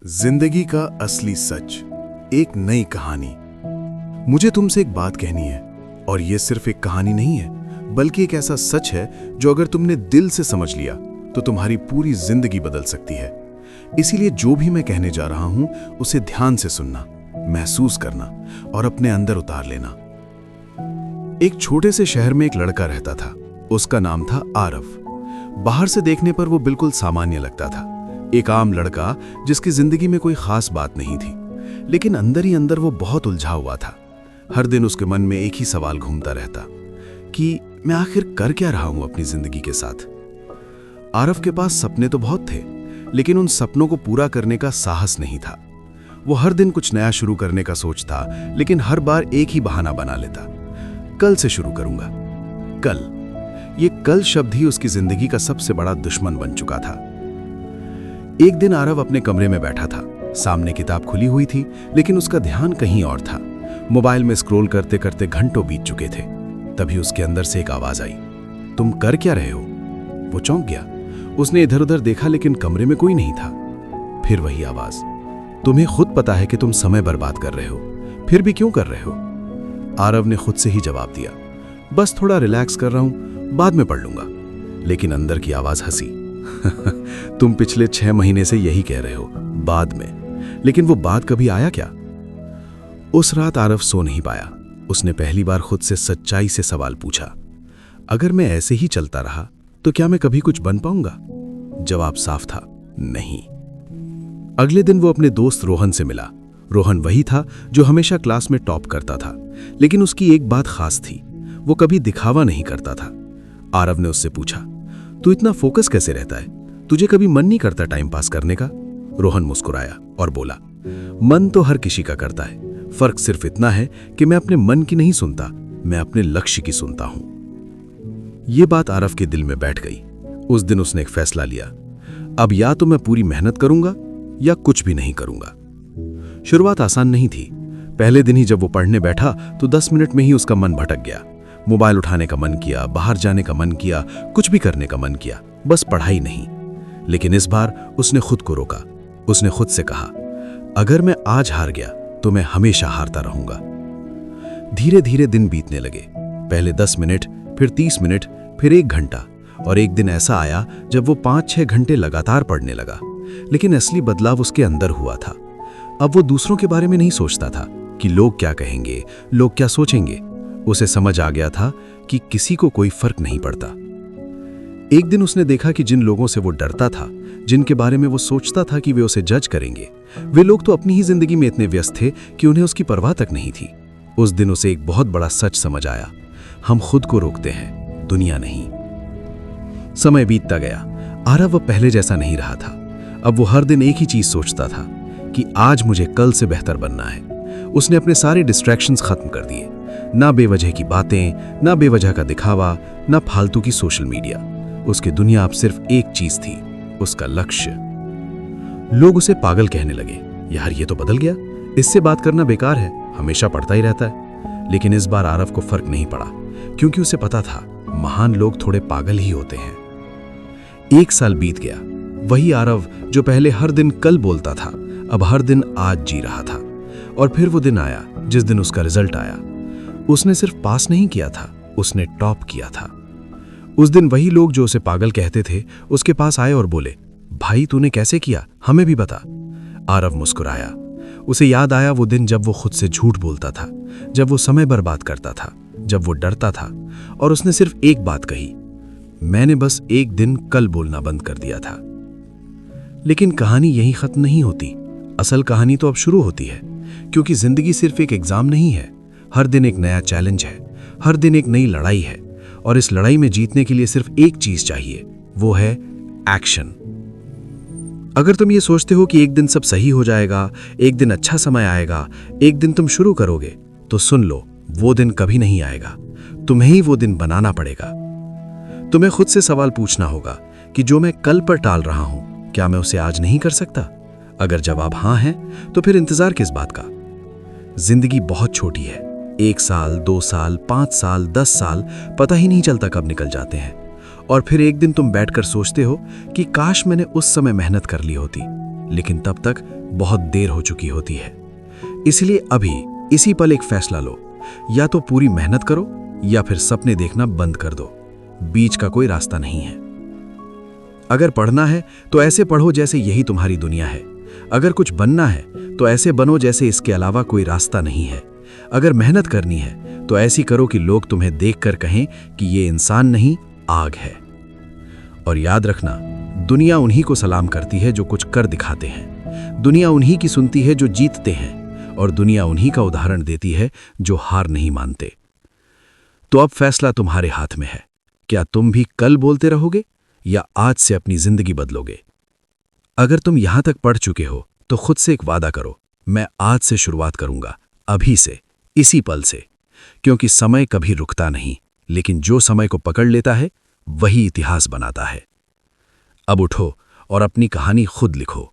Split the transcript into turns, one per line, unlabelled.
जिंदगी का असली सच, एक नई कहानी। मुझे तुमसे एक बात कहनी है, और ये सिर्फ एक कहानी नहीं है, बल्कि एक ऐसा सच है जो अगर तुमने दिल से समझ लिया तो तुम्हारी पूरी जिंदगी बदल सकती है। इसीलिए जो भी मैं कहने जा रहा हूं उसे ध्यान से सुनना, महसूस करना और अपने अंदर उतार लेना। एक छोटे से शहर में एक लड़का रहता था। उसका नाम था आरव। बाहर से देखने पर वो बिल्कुल सामान्य लगता था, एक आम लड़का जिसकी जिंदगी में कोई खास बात नहीं थी। लेकिन अंदर ही अंदर वो बहुत उलझा हुआ था। हर दिन उसके मन में एक ही सवाल घूमता रहता कि मैं आखिर कर क्या रहा हूं अपनी जिंदगी के साथ। आरव के पास सपने तो बहुत थे, लेकिन उन सपनों को पूरा करने का साहस नहीं था। वो हर दिन कुछ नया शुरू करने का सोचता, लेकिन हर बार एक ही बहाना बना लेता, कल से शुरू करूंगा। कल, ये कल शब्द ही उसकी जिंदगी का सबसे बड़ा दुश्मन बन चुका था। एक दिन आरव अपने कमरे में बैठा था। सामने किताब खुली हुई थी, लेकिन उसका ध्यान कहीं और था। मोबाइल में स्क्रॉल करते करते घंटों बीत चुके थे। तभी उसके अंदर से एक आवाज आई, तुम कर क्या रहे हो? वो चौंक गया। उसने इधर उधर देखा, लेकिन कमरे में कोई नहीं था। फिर वही आवाज, तुम्हें खुद पता है कि तुम समय बर्बाद कर रहे हो, फिर भी क्यों कर रहे हो? आरव ने खुद से ही जवाब दिया, बस थोड़ा रिलैक्स कर रहा हूं, बाद में पढ़ लूंगा। लेकिन अंदर की आवाज हंसी, तुम पिछले 6 महीने से यही कह रहे हो, बाद में। लेकिन वो बाद कभी आया क्या? उस रात आरव सो नहीं पाया। उसने पहली बार खुद से सच्चाई से सवाल पूछा, अगर मैं ऐसे ही चलता रहा तो क्या मैं कभी कुछ बन पाऊंगा? जवाब साफ था, नहीं। अगले दिन वो अपने दोस्त रोहन से मिला। रोहन वही था जो हमेशा क्लास में टॉप करता था, लेकिन उसकी एक बात खास थी, वो कभी दिखावा नहीं करता था। आरव ने उससे पूछा, तू इतना फोकस कैसे रहता है? तुझे कभी मन नहीं करता टाइम पास करने का? रोहन मुस्कुराया और बोला, मन तो हर किसी का करता है, फर्क सिर्फ इतना है कि मैं अपने मन की नहीं सुनता, मैं अपने लक्ष्य की सुनता हूं। यह बात आरव के दिल में बैठ गई। उस दिन उसने एक फैसला लिया, अब या तो मैं पूरी मेहनत करूंगा या कुछ भी नहीं करूंगा। शुरुआत आसान नहीं थी। पहले दिन ही जब वो पढ़ने बैठा तो 10 मिनट में ही उसका मन भटक गया। मोबाइल उठाने का मन किया, बाहर जाने का मन किया, कुछ भी करने का मन किया, बस पढ़ाई नहीं। लेकिन इस बार उसने खुद को रोका। उसने खुद से कहा, अगर मैं आज हार गया तो मैं हमेशा हारता रहूंगा। धीरे धीरे दिन बीतने लगे। पहले 10 मिनट, फिर 30 मिनट, फिर 1 घंटा, और एक दिन ऐसा आया जब वो 5-6 घंटे लगातार पढ़ने लगा। लेकिन असली बदलाव उसके अंदर हुआ था। अब वो दूसरों के बारे में नहीं सोचता था कि लोग क्या कहेंगे, लोग क्या सोचेंगे। उसे समझ आ गया था कि किसी को कोई फर्क नहीं पड़ता। एक दिन उसने देखा कि जिन लोगों से वो डरता था, जिनके बारे में वो सोचता था कि वे उसे जज करेंगे, वे लोग तो अपनी ही जिंदगी में इतने व्यस्त थे कि उन्हें उसकी परवाह तक नहीं थी। उस दिन उसे एक बहुत बड़ा सच समझ आया, हम खुद को रोकते हैं, दुनिया नहीं। समय बीतता गया। आरव अब पहले जैसा नहीं रहा था। अब वो हर दिन एक ही चीज सोचता था कि आज मुझे कल से बेहतर बनना है। उसने अपने सारे डिस्ट्रैक्शंस खत्म कर दिए, ना बेवजह की बातें, ना बेवजह का दिखावा, ना फालतू की सोशल मीडिया। उसकी दुनिया अब सिर्फ एक चीज थी, उसका लक्ष्य। लोग उसे पागल कहने लगे, यार ये तो बदल गया, इससे बात करना बेकार है, हमेशा पढ़ता ही रहता है। लेकिन इस बार आरव को फर्क नहीं पड़ा, क्योंकि उसे पता था महान लोग थोड़े पागल ही होते हैं। 1 साल बीत गया। वही आरव जो पहले हर दिन कल बोलता था, अब हर दिन आज जी रहा था। और फिर वो दिन आया जिस दिन उसका रिजल्ट आया। उसने सिर्फ पास नहीं किया था, उसने टॉप किया था। उस दिन वही लोग जो उसे पागल कहते थे उसके पास आए और बोले, भाई तूने कैसे किया, हमें भी बता। आरव मुस्कुराया। उसे याद आया वो दिन जब वो खुद से झूठ बोलता था, जब वो समय बर्बाद करता था, जब वो डरता था, और उसने सिर्फ एक बात कही, मैंने बस एक दिन कल बोलना बंद कर दिया था। लेकिन कहानी यहीं खत्म नहीं होती। असल कहानी तो अब शुरू होती है, क्योंकि जिंदगी सिर्फ एक एग्जाम नहीं है। हर दिन एक नया चैलेंज है, हर दिन एक नई लड़ाई है, और इस लड़ाई में जीतने के लिए सिर्फ एक चीज चाहिए, वो है एक्शन। अगर तुम ये सोचते हो कि एक दिन सब सही हो जाएगा, एक दिन अच्छा समय आएगा, एक दिन तुम शुरू करोगे, तो सुन लो, वो दिन कभी नहीं आएगा। तुम्हें ही वो दिन बनाना पड़ेगा। तुम्हें खुद से सवाल पूछना होगा कि जो मैं कल पर टाल रहा हूं, क्या मैं उसे आज नहीं कर सकता? अगर जवाब हां है, तो फिर इंतजार किस बात का? जिंदगी बहुत छोटी है। 1 साल, 2 साल, 5 साल, 10 साल, पता ही नहीं चलता कब निकल जाते हैं। और फिर एक दिन तुम बैठकर सोचते हो कि काश मैंने उस समय मेहनत कर ली होती,
लेकिन तब तक बहुत देर हो चुकी होती है। इसलिए अभी इसी पल एक फैसला लो, या तो पूरी मेहनत करो या फिर सपने देखना बंद कर दो। बीच का कोई रास्ता नहीं है। अगर पढ़ना है तो ऐसे पढ़ो जैसे यही तुम्हारी दुनिया है। अगर कुछ बनना है तो ऐसे बनो जैसे इसके अलावा कोई रास्ता नहीं है। अगर मेहनत करनी है तो ऐसी करो कि लोग तुम्हें देखकर कहें कि ये इंसान नहीं, आग है। और याद रखना, दुनिया उन्हीं को सलाम करती है जो कुछ कर दिखाते हैं। दुनिया उन्हीं की सुनती है जो जीतते हैं, और दुनिया उन्हीं का उदाहरण देती है जो हार नहीं मानते। तो अब फैसला तुम्हारे हाथ में है। क्या तुम भी कल बोलते रहोगे या आज से अपनी जिंदगी बदलोगे? अगर तुम यहां तक पढ़ चुके हो तो खुद से एक वादा करो, मैं आज से शुरुआत करूंगा, अभी से, इसी पल से। क्योंकि समय कभी रुकता नहीं, लेकिन जो समय को पकड़ लेता है वही इतिहास बनाता है। अब उठो और अपनी कहानी खुद लिखो।